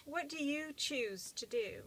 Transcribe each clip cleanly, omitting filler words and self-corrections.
what do you choose to do?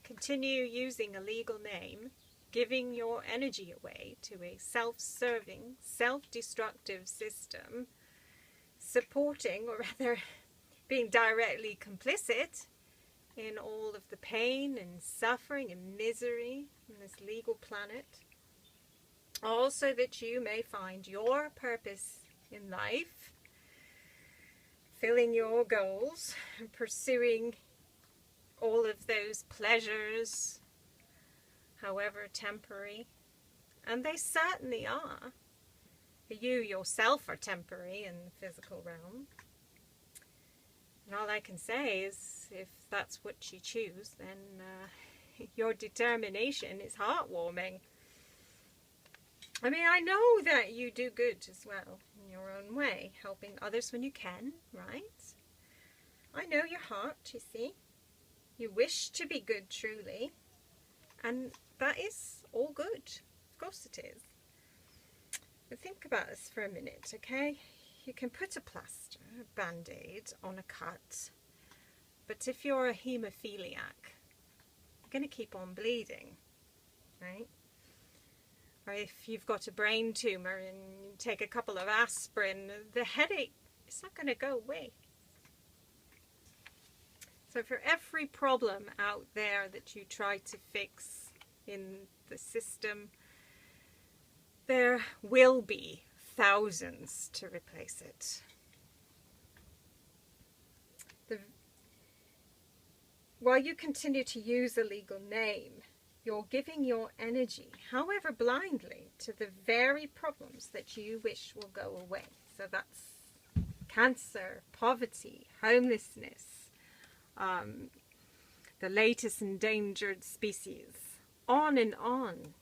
Continue using a legal name, giving your energy away to a self-serving, self-destructive system, supporting, or rather being directly complicit in all of the pain and suffering and misery on this legal planet, also that you may find your purpose in life, filling your goals and pursuing all of those pleasures, however temporary, and they certainly are. You yourself are temporary in the physical realm. And all I can say is, if that's what you choose, then your determination is heartwarming. I mean, I know that you do good as well in your own way, helping others when you can, right? I know your heart, you see. You wish to be good truly, and that is all good. Of course it is. But think about this for a minute, okay? You can put a plaster, a band-aid on a cut, but if you're a haemophiliac, you're going to keep on bleeding, right? Or if you've got a brain tumour and you take a couple of aspirin, the headache is not going to go away. So for every problem out there that you try to fix in the system, there will be thousands to replace it. While you continue to use a legal name, you're giving your energy, however blindly, to the very problems that you wish will go away. So that's cancer, poverty, homelessness, the latest endangered species, on and on.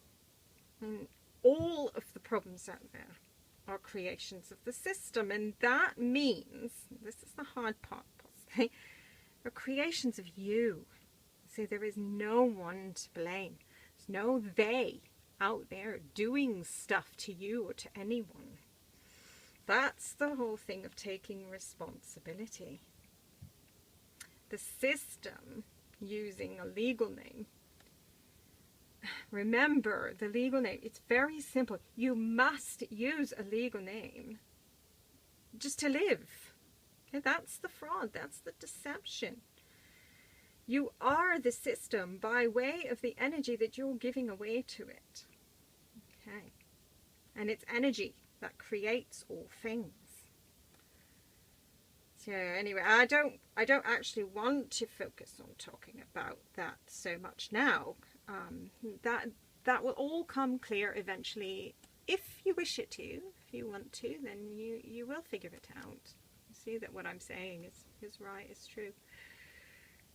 And all of the problems out there are creations of the system, and that means, this is the hard part possibly, are creations of you. See, there is no one to blame. There's no they out there doing stuff to you or to anyone. That's the whole thing of taking responsibility. The system using a legal name. Remember, the legal name, it's very simple. You must use a legal name just to live. Okay, that's the fraud. That's the deception. You are the system by way of the energy that you're giving away to it. Okay. And it's energy that creates all things. So anyway, I don't actually want to focus on talking about that so much now. That will all come clear eventually, if you wish it to. If you want to, then you will figure it out. You see that what I'm saying is right, is true.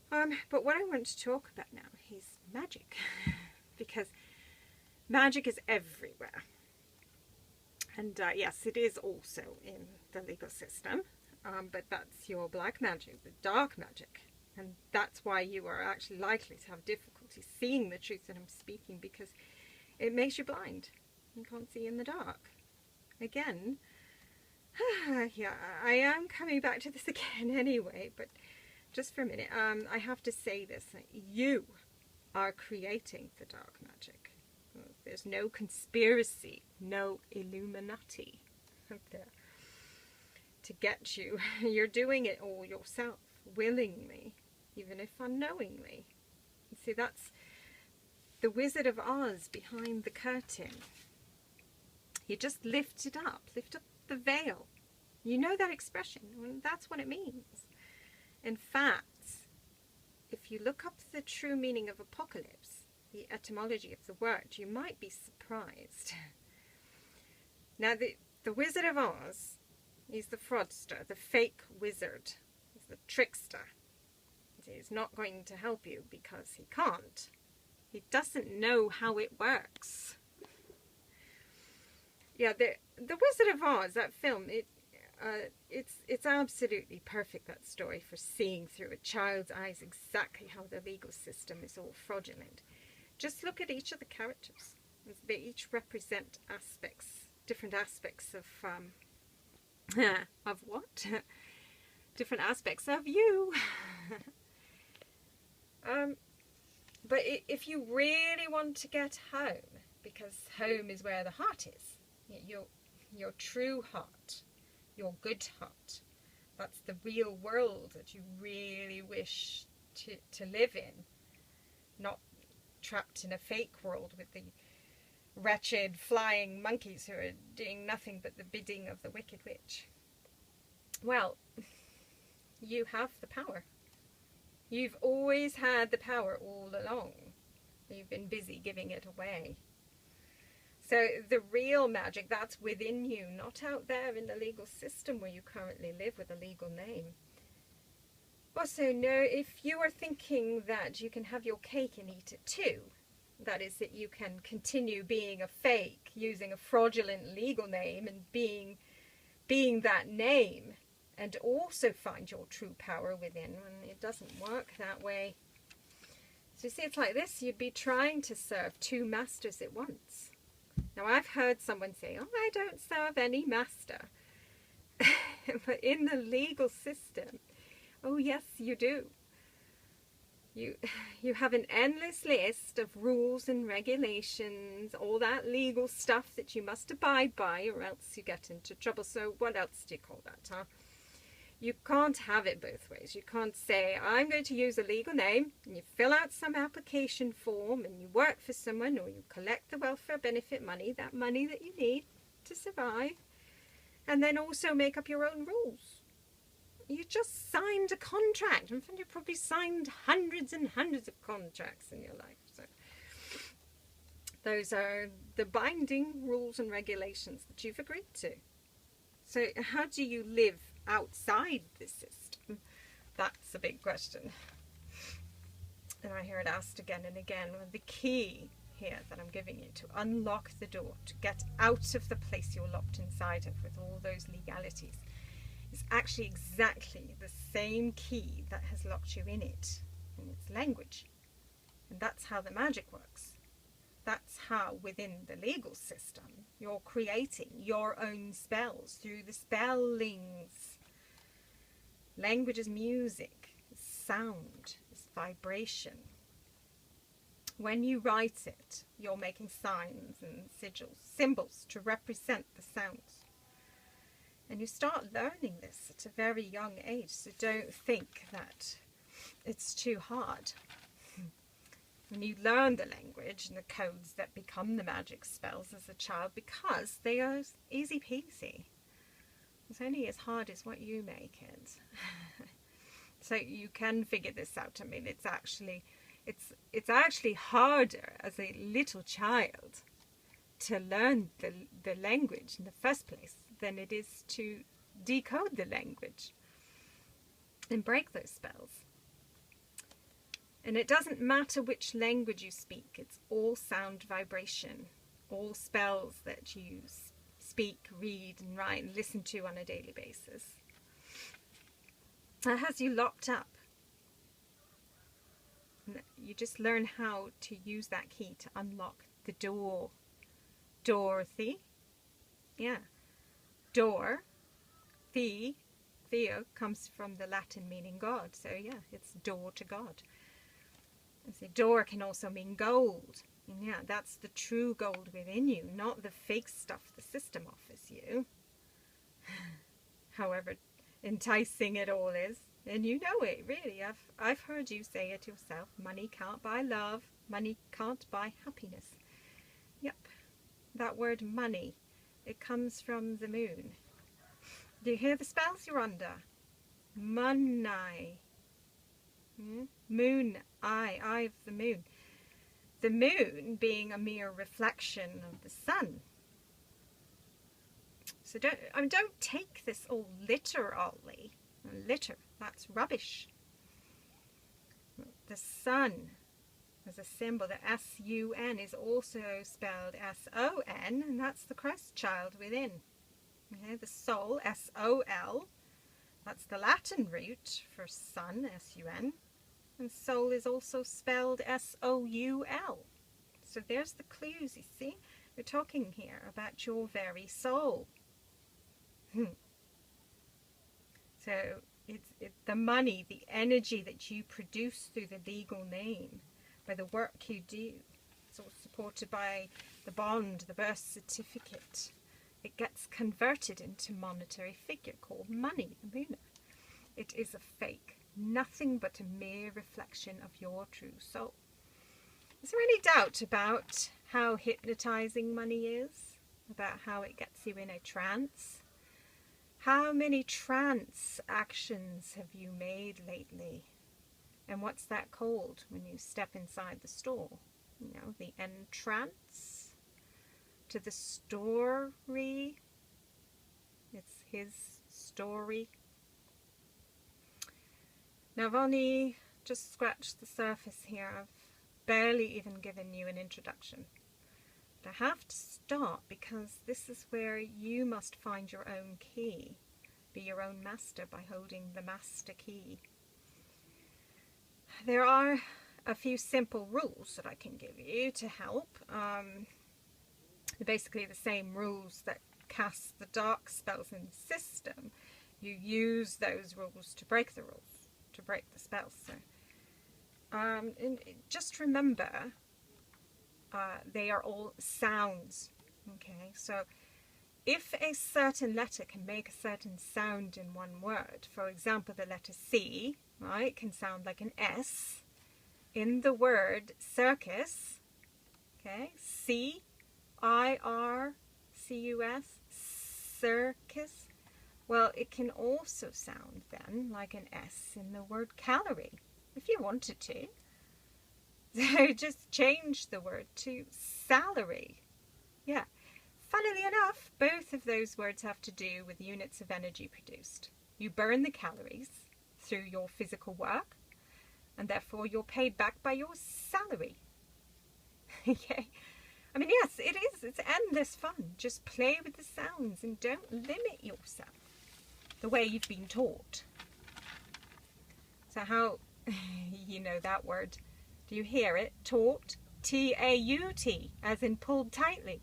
But what I want to talk about now is magic, because magic is everywhere. And yes, it is also in the legal system, but that's your black magic, the dark magic. And that's why you are actually likely to have difficulty seeing the truth that I'm speaking, because it makes you blind. You can't see in the dark. Again, yeah, I am coming back to this again anyway, but just for a minute, I have to say this. You are creating the dark magic. There's no conspiracy, no Illuminati out there to get you. You're doing it all yourself, willingly, even if unknowingly. You see, that's the Wizard of Oz behind the curtain. You just lift it up, lift up the veil. You know that expression, that's what it means. In fact, if you look up the true meaning of apocalypse, the etymology of the word, you might be surprised. Now, the Wizard of Oz is the fraudster, the fake wizard. He's the trickster. He's not going to help you because he can't. He doesn't know how it works. Yeah, the Wizard of Oz, that film, it's absolutely perfect, that story, for seeing through a child's eyes exactly how the legal system is all fraudulent. Just look at each of the characters. They each represent aspects, different aspects of what? Different aspects of you. But if you really want to get home, because home is where the heart is, your true heart, your good heart, that's the real world that you really wish to live in, not trapped in a fake world with the wretched flying monkeys who are doing nothing but the bidding of the wicked witch. Well, you have the power. You've always had the power all along. You've been busy giving it away. So the real magic, that's within you, not out there in the legal system where you currently live with a legal name. Also, no, if you are thinking that you can have your cake and eat it too, that is, that you can continue being a fake, using a fraudulent legal name and being that name, and also find your true power within, and it doesn't work that way. So you see, it's like this. You'd be trying to serve two masters at once. Now, I've heard someone say, oh, I don't serve any master. But in the legal system, oh yes, you do. You have an endless list of rules and regulations, all that legal stuff that you must abide by or else you get into trouble. So what else do you call that, huh? You can't have it both ways. You can't say, I'm going to use a legal name, and you fill out some application form, and you work for someone, or you collect the welfare benefit money, that money that you need to survive, and then also make up your own rules. You just signed a contract. In fact, you probably signed hundreds and hundreds of contracts in your life. So those are the binding rules and regulations that you've agreed to. So how do you live outside this system? That's a big question. And I hear it asked again and again. Well, the key here that I'm giving you to unlock the door, to get out of the place you're locked inside of with all those legalities, is actually exactly the same key that has locked you in it, and it's language. And that's how the magic works. That's how, within the legal system, you're creating your own spells through the spellings. Language is music, is sound, is vibration. When you write it, you're making signs and sigils, symbols to represent the sounds. And you start learning this at a very young age, so don't think that it's too hard. When you learn the language and the codes that become the magic spells as a child, because they are easy peasy. It's only as hard as what you make it. So you can figure this out. I mean, it's actually harder as a little child to learn the language in the first place than it is to decode the language and break those spells. And it doesn't matter which language you speak, it's all sound vibration, all spells that you speak, read and write and listen to on a daily basis. That has you locked up. You just learn how to use that key to unlock the door. Dorothy. Yeah. Door. Theo comes from the Latin meaning God. So yeah, it's door to God. And so door can also mean gold. And yeah, that's the true gold within you, not the fake stuff the system offers you. However enticing it all is. And you know it, really. I've heard you say it yourself. Money can't buy love. Money can't buy happiness. Yep. That word money, it comes from the moon. Do you hear the spells you're under? Money. Moon, eye of the moon. The moon being a mere reflection of the sun. So don't take this all literally. That's rubbish. The sun as a symbol, the S-U-N is also spelled S-O-N, and that's the Christ child within. Okay, the soul, S-O-L, that's the Latin root for sun, S-U-N. And soul is also spelled S-O-U-L. So there's the clues, you see. We're talking here about your very soul. So the money, the energy that you produce through the legal name, by the work you do. It's all supported by the bond, the birth certificate. It gets converted into monetary figure called money, Amuna. It is a fake, nothing but a mere reflection of your true soul. Is there any doubt about how hypnotizing money is? About how it gets you in a trance? How many trance actions have you made lately? And what's that called when you step inside the store? You know, the entrance to the story. It's his story. Now I've only just scratched the surface here. I've barely even given you an introduction. But I have to start because this is where you must find your own key. Be your own master by holding the master key. There are a few simple rules that I can give you to help. They're basically the same rules that cast the dark spells in the system. You use those rules to break the rules, to break the spells. So, and just remember, they are all sounds. Okay, so if a certain letter can make a certain sound in one word, for example, the letter C, right, can sound like an S in the word circus. Okay, C-I-R-C-U-S, circus. Well, it can also sound then like an S in the word calorie, if you wanted to. So just change the word to salary. Yeah. Funnily enough, both of those words have to do with units of energy produced. You burn the calories through your physical work, and therefore you're paid back by your salary. Okay. I mean, yes, it is. It's endless fun. Just play with the sounds and don't limit yourself the way you've been taught. So how, you know that word. Do you hear it? Taught. T-A-U-T, as in pulled tightly.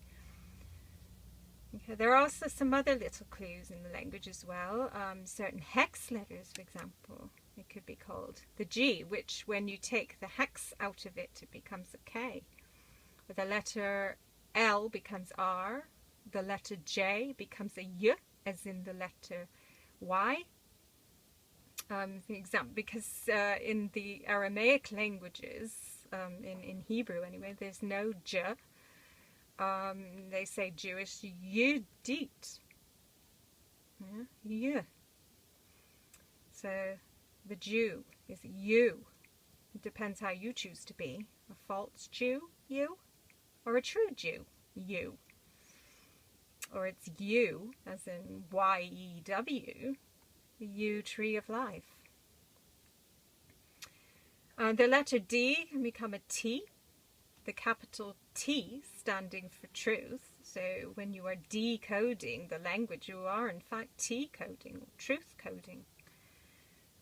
Okay, there are also some other little clues in the language as well. Certain hex letters, for example, it could be called the G, which when you take the hex out of it, it becomes a K. The letter L becomes R. The letter J becomes a Y, as in the letter Y. For example, because in the Aramaic languages, in Hebrew anyway, there's no J. They say Jewish Yudit. Yeah. So the Jew is you. It depends how you choose to be. A false Jew, you, or a true Jew, you. Or it's you, as in Y-E-W, the U tree of life. The letter D can become a T, the capital T standing for truth. So when you are decoding the language, you are in fact T-coding or truth coding.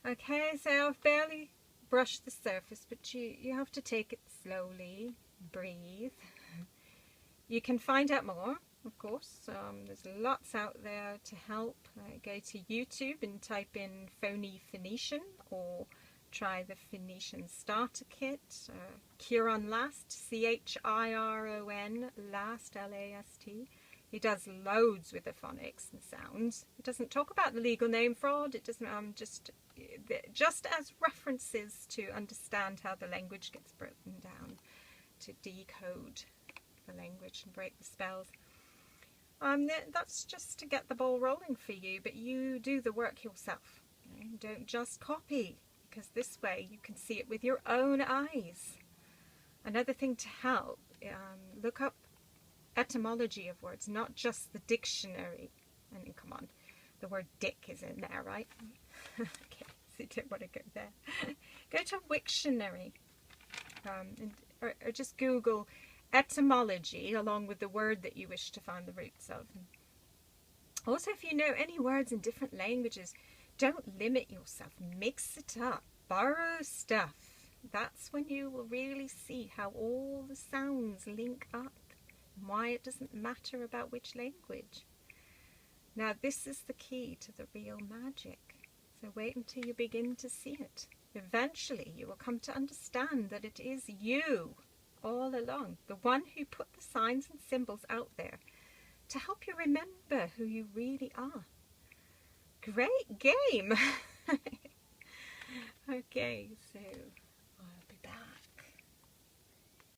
Okay, so I've barely brushed the surface, but you have to take it slowly, breathe. You can find out more, of course. There's lots out there to help. Go to YouTube and type in Phony Phoenician, or try the Phoenician Starter Kit. Chiron Last, C-H-I-R-O-N, Last, L-A-S-T. He does loads with the phonics and sounds. It doesn't talk about the legal name fraud. It doesn't, just as references to understand how the language gets broken down, to decode the language and break the spells. That's just to get the ball rolling for you, but you do the work yourself. Okay? Don't just copy, because this way you can see it with your own eyes. Another thing to help, look up etymology of words, not just the dictionary. I mean, come on, the word dick is in there, right? Okay, so you don't want to go there. Go to Wiktionary, or just Google etymology along with the word that you wish to find the roots of. Also, if you know any words in different languages, don't limit yourself. Mix it up. Borrow stuff. That's when you will really see how all the sounds link up and why it doesn't matter about which language. Now, this is the key to the real magic. So wait until you begin to see it. Eventually you will come to understand that it is you all along, the one who put the signs and symbols out there to help you remember who you really are. Great game! Okay, so